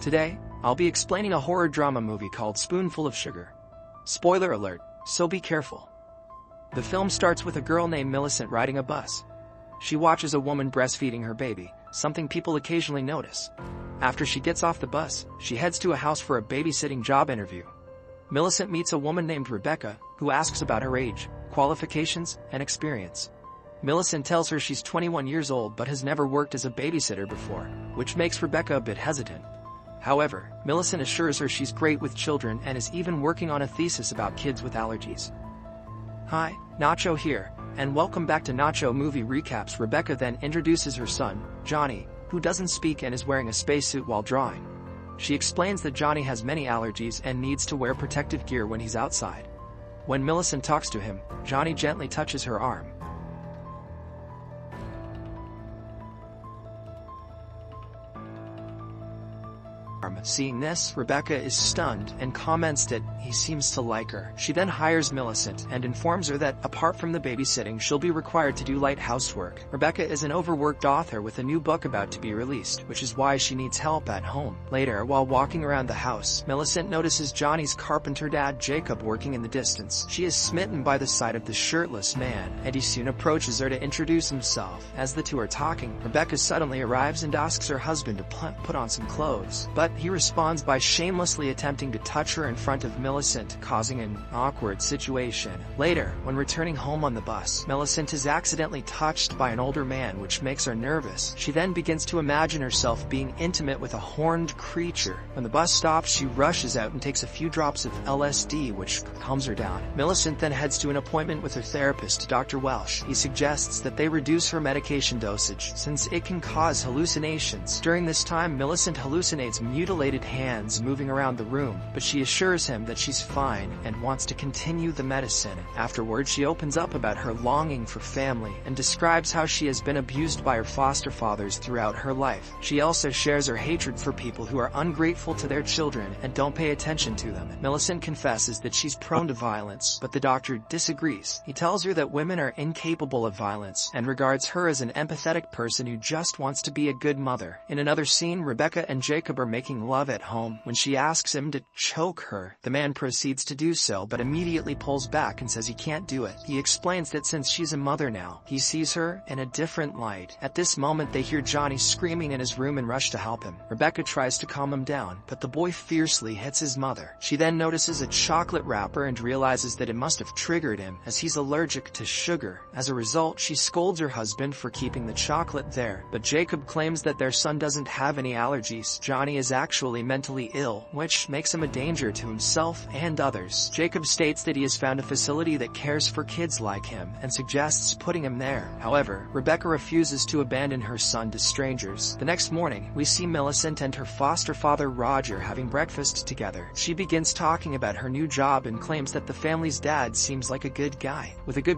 Today, I'll be explaining a horror drama movie called Spoonful of Sugar. Spoiler alert, so be careful. The film starts with a girl named Millicent riding a bus. She watches a woman breastfeeding her baby, something people occasionally notice. After she gets off the bus, she heads to a house for a babysitting job interview. Millicent meets a woman named Rebecca, who asks about her age, qualifications, and experience. Millicent tells her she's 21 years old but has never worked as a babysitter before, which makes Rebecca a bit hesitant. However, Millicent assures her she's great with children and is even working on a thesis about kids with allergies. Hi, Nacho here, and welcome back to Nacho Movie Recaps. Rebecca then introduces her son, Johnny, who doesn't speak and is wearing a spacesuit while drawing. She explains that Johnny has many allergies and needs to wear protective gear when he's outside. When Millicent talks to him, Johnny gently touches her arm. Seeing this, Rebecca is stunned and comments that he seems to like her. She then hires Millicent and informs her that, apart from the babysitting, she'll be required to do light housework. Rebecca is an overworked author with a new book about to be released, which is why she needs help at home. Later, while walking around the house, Millicent notices Johnny's carpenter dad Jacob working in the distance. She is smitten by the sight of the shirtless man, and he soon approaches her to introduce himself. As the two are talking, Rebecca suddenly arrives and asks her husband to put on some clothes, but he responds by shamelessly attempting to touch her in front of Millicent, causing an awkward situation. Later, when returning home on the bus, Millicent is accidentally touched by an older man, which makes her nervous. She then begins to imagine herself being intimate with a horned creature. When the bus stops, she rushes out and takes a few drops of LSD, which calms her down. Millicent then heads to an appointment with her therapist, Dr. Welsh. He suggests that they reduce her medication dosage, since it can cause hallucinations. During this time, Millicent hallucinates mutilated hands moving around the room, but she assures him that she's fine and wants to continue the medicine. Afterwards, she opens up about her longing for family and describes how she has been abused by her foster fathers throughout her life. She also shares her hatred for people who are ungrateful to their children and don't pay attention to them. Millicent confesses that she's prone to violence, but the doctor disagrees. He tells her that women are incapable of violence and regards her as an empathetic person who just wants to be a good mother. In another scene, Rebecca and Jacob are making love at home. When she asks him to choke her, the man proceeds to do so but immediately pulls back and says he can't do it. He explains that since she's a mother now, he sees her in a different light. At this moment, they hear Johnny screaming in his room and rush to help him. Rebecca tries to calm him down, but the boy fiercely hits his mother. She then notices a chocolate wrapper and realizes that it must have triggered him, as he's allergic to sugar. As a result, she scolds her husband for keeping the chocolate there, but Jacob claims that their son doesn't have any allergies. Johnny is actually mentally ill, which makes him a danger to himself and others. Jacob states that he has found a facility that cares for kids like him and suggests putting him there. However, Rebecca refuses to abandon her son to strangers. The next morning, we see Millicent and her foster father Roger having breakfast together. She begins talking about her new job and claims that the family's dad seems like a good guy, with a good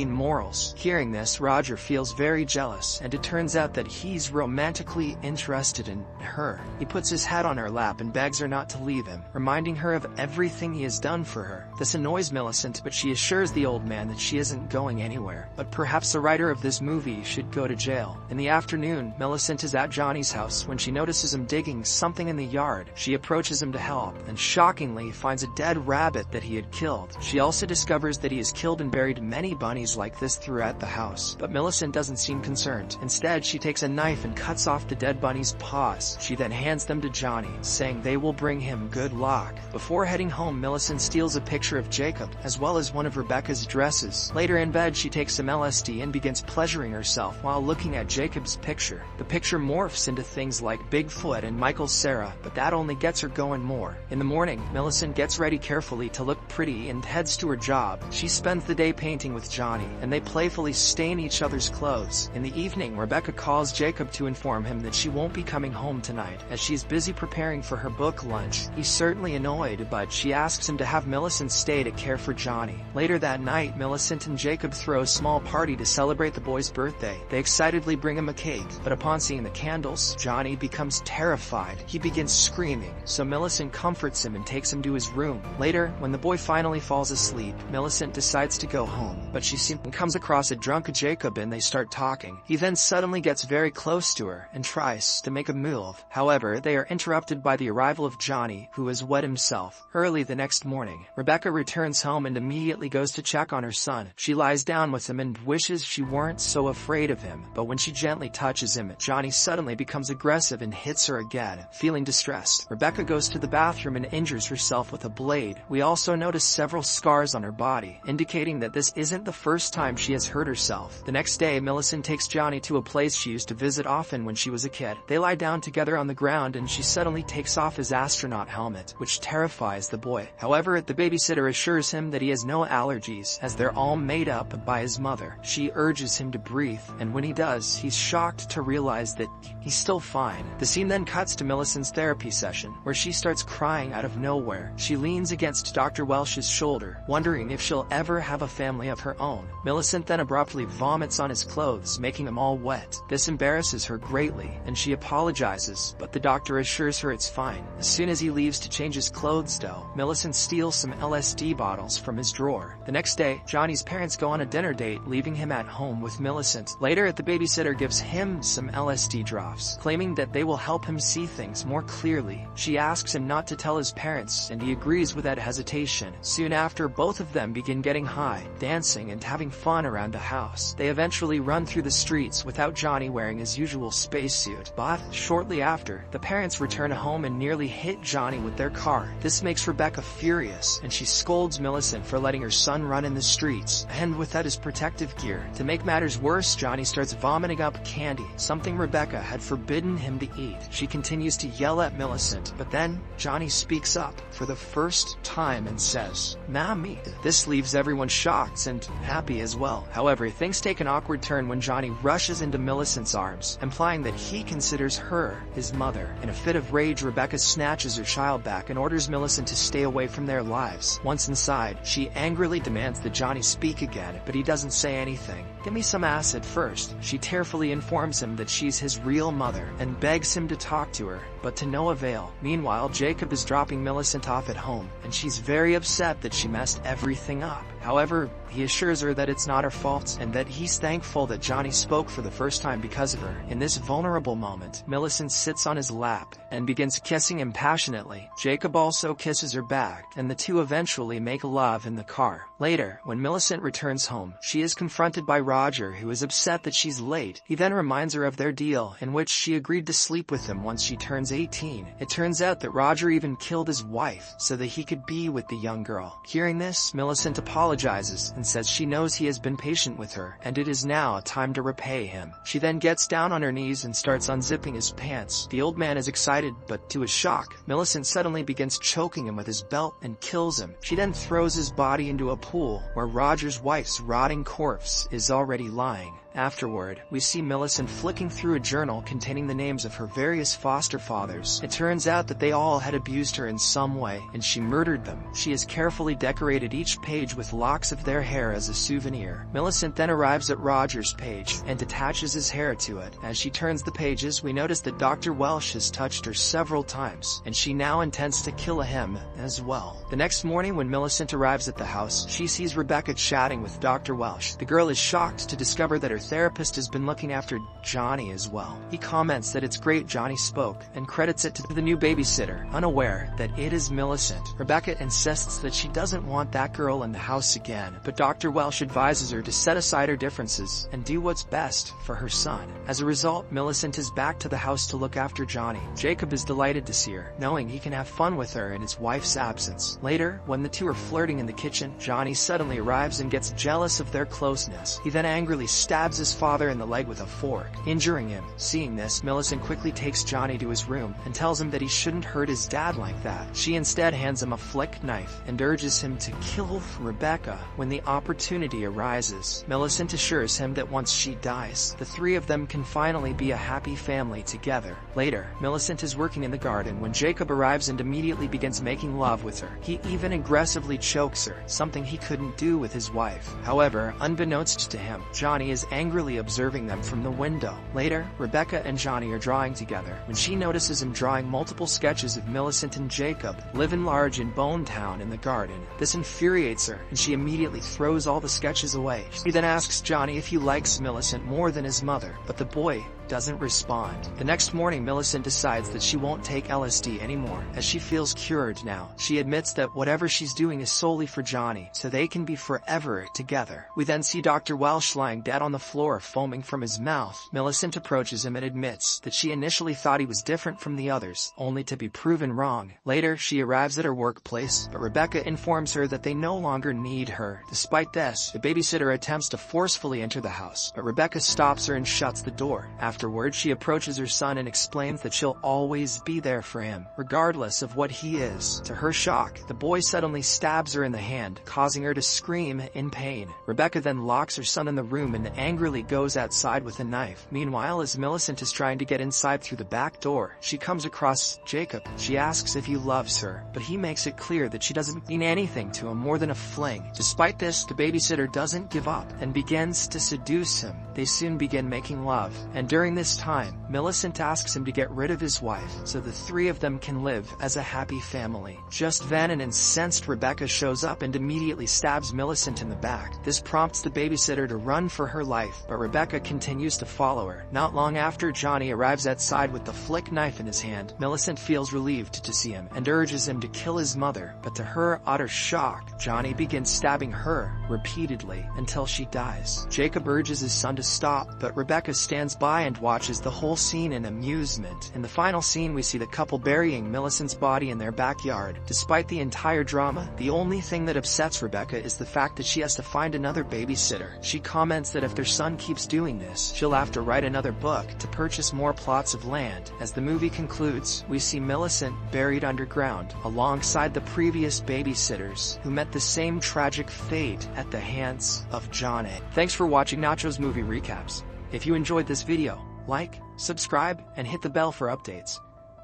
morals. Hearing this, Roger feels very jealous, and it turns out that he's romantically interested in her. He puts his head on her lap and begs her not to leave him, reminding her of everything he has done for her. This annoys Millicent, but she assures the old man that she isn't going anywhere. But perhaps the writer of this movie should go to jail. In the afternoon, Millicent is at Johnny's house when she notices him digging something in the yard. She approaches him to help, and shockingly finds a dead rabbit that he had killed. She also discovers that he has killed and buried many bunnies like this throughout the house, but Millicent doesn't seem concerned. Instead, she takes a knife and cuts off the dead bunny's paws. She then hands them to Johnny, saying they will bring him good luck. Before heading home, Millicent steals a picture of Jacob, as well as one of Rebecca's dresses. Later in bed, she takes some LSD and begins pleasuring herself while looking at Jacob's picture. The picture morphs into things like Bigfoot and Michael Cera, but that only gets her going more. In the morning, Millicent gets ready carefully to look pretty and heads to her job. She spends the day painting with Johnny, and they playfully stain each other's clothes. In the evening, Rebecca calls Jacob to inform him that she won't be coming home tonight, as she's busy preparing for her book lunch. He's certainly annoyed, but she asks him to have Millicent stay to care for Johnny. Later that night, Millicent and Jacob throw a small party to celebrate the boy's birthday. They excitedly bring him a cake, but upon seeing the candles, Johnny becomes terrified. He begins screaming, so Millicent comforts him and takes him to his room. Later, when the boy finally falls asleep, Millicent decides to go home, but she soon comes across a drunk Jacob and they start talking. He then suddenly gets very close to her and tries to make a move. However, they are interrupted by the arrival of Johnny, who is wet himself. Early the next morning, Rebecca returns home and immediately goes to check on her son. She lies down with him and wishes she weren't so afraid of him, but when she gently touches him, Johnny suddenly becomes aggressive and hits her again. Feeling distressed, Rebecca goes to the bathroom and injures herself with a blade. We also notice several scars on her body, indicating that this isn't the first time she has hurt herself. The next day, Millicent takes Johnny to a place she used to visit often when she was a kid. They lie down together on the ground and she suddenly takes off his astronaut helmet, which terrifies the boy. However, the babysitter assures him that he has no allergies, as they're all made up by his mother. She urges him to breathe, and when he does, he's shocked to realize that he's still fine. The scene then cuts to Millicent's therapy session, where she starts crying out of nowhere. She leans against Dr. Welsh's shoulder, wondering if she'll ever have a family of her own. Millicent then abruptly vomits on his clothes, making them all wet. This embarrasses her greatly, and she apologizes, but the doctor assures her it's fine. As soon as he leaves to change his clothes though, Millicent steals some LSD bottles from his drawer. The next day, Johnny's parents go on a dinner date, leaving him at home with Millicent. Later, the babysitter gives him some LSD drops, claiming that they will help him see things more clearly. She asks him not to tell his parents, and he agrees without hesitation. Soon after, both of them begin getting high, dancing and having fun around the house. They eventually run through the streets without Johnny wearing his usual spacesuit. But shortly after, the parents return home and nearly hit Johnny with their car. This makes Rebecca furious, and she scolds Millicent for letting her son run in the streets, and without his protective gear. To make matters worse, Johnny starts vomiting up candy, something Rebecca had forbidden him to eat. She continues to yell at Millicent, but then Johnny speaks up for the first time and says, "Mommy." This leaves everyone shocked and happy as well. However, things take an awkward turn when Johnny rushes into Millicent's arms, implying that he considers her his mother. In a fit of rage, Rebecca snatches her child back and orders Millicent to stay away from their lives. Once inside, she angrily demands that Johnny speak again, but he doesn't say anything. "Give me some acid first." She tearfully informs him that she's his real mother and begs him to talk to her, but to no avail. Meanwhile, Jacob is dropping Millicent off at home, and she's very upset that she messed everything up. However, he assures her that it's not her fault and that he's thankful that Johnny spoke for the first time because of her. In this vulnerable moment, Millicent sits on his lap and begins kissing him passionately. Jacob also kisses her back, and the two eventually make love in the car. Later, when Millicent returns home, she is confronted by Roger, who is upset that she's late. He then reminds her of their deal, in which she agreed to sleep with him once she turns 18. It turns out that Roger even killed his wife so that he could be with the young girl. Hearing this, Millicent apologizes and says she knows he has been patient with her, and it is now time to repay him. She then gets down on her knees and starts unzipping his pants. The old man is excited, but to his shock, Millicent suddenly begins choking him with his belt and kills him. She then throws his body into a pool where Roger's wife's rotting corpse is already lying. Afterward, we see Millicent flicking through a journal containing the names of her various foster fathers. It turns out that they all had abused her in some way, and she murdered them. She has carefully decorated each page with locks of their hair as a souvenir. Millicent then arrives at Roger's page and attaches his hair to it. As she turns the pages, we notice that Dr. Welsh has touched her several times, and she now intends to kill him as well. The next morning, when Millicent arrives at the house, she sees Rebecca chatting with Dr. Welsh. The girl is shocked to discover that her therapist has been looking after Johnny as well. He comments that it's great Johnny spoke and credits it to the new babysitter, unaware that it is Millicent. Rebecca insists that she doesn't want that girl in the house again, but Dr. Welsh advises her to set aside her differences and do what's best for her son. As a result, Millicent is back to the house to look after Johnny. Jacob is delighted to see her, knowing he can have fun with her in his wife's absence. Later, when the two are flirting in the kitchen, Johnny suddenly arrives and gets jealous of their closeness. He then angrily stabs his father in the leg with a fork, injuring him. Seeing this, Millicent quickly takes Johnny to his room and tells him that he shouldn't hurt his dad like that. She instead hands him a flick knife and urges him to kill Rebecca when the opportunity arises. Millicent assures him that once she dies, the three of them can finally be a happy family together. Later, Millicent is working in the garden when Jacob arrives and immediately begins making love with her. He even aggressively chokes her, something he couldn't do with his wife. However, unbeknownst to him, Johnny is angrily observing them from the window. Later, Rebecca and Johnny are drawing together when she notices him drawing multiple sketches of Millicent and Jacob living large in Bone Town in the garden. This infuriates her, and she immediately throws all the sketches away. She then asks Johnny if he likes Millicent more than his mother, but the boy doesn't respond. The next morning, Millicent decides that she won't take LSD anymore, as she feels cured now. She admits that whatever she's doing is solely for Johnny, so they can be forever together. We then see Dr. Welsh lying dead on the floor, foaming from his mouth. Millicent approaches him and admits that she initially thought he was different from the others, only to be proven wrong. Later, she arrives at her workplace, but Rebecca informs her that they no longer need her. Despite this, the babysitter attempts to forcefully enter the house, but Rebecca stops her and shuts the door. Afterward, she approaches her son and explains that she'll always be there for him, regardless of what he is. To her shock, the boy suddenly stabs her in the hand, causing her to scream in pain. Rebecca then locks her son in the room and angrily goes outside with a knife. Meanwhile, as Millicent is trying to get inside through the back door, she comes across Jacob. She asks if he loves her, but he makes it clear that she doesn't mean anything to him more than a fling. Despite this, the babysitter doesn't give up and begins to seduce him. They soon begin making love, and during this time, Millicent asks him to get rid of his wife so the three of them can live as a happy family. Just then, an incensed Rebecca shows up and immediately stabs Millicent in the back. This prompts the babysitter to run for her life, but Rebecca continues to follow her. Not long after, Johnny arrives outside with the flick knife in his hand. Millicent feels relieved to see him and urges him to kill his mother, but to her utter shock, Johnny begins stabbing her repeatedly until she dies. Jacob urges his son to stop, but Rebecca stands by and watches the whole scene in amusement. In the final scene, we see the couple burying Millicent's body in their backyard. Despite the entire drama, the only thing that upsets Rebecca is the fact that she has to find another babysitter. She comments that if their son keeps doing this, she'll have to write another book to purchase more plots of land. As the movie concludes, we see Millicent buried underground, alongside the previous babysitters, who met the same tragic fate at the hands of Johnny. Thanks for watching Nacho's Movie Recaps. If you enjoyed this video, like, subscribe, and hit the bell for updates.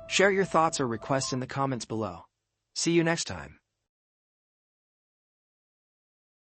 Share your thoughts or requests in the comments below. See you next time.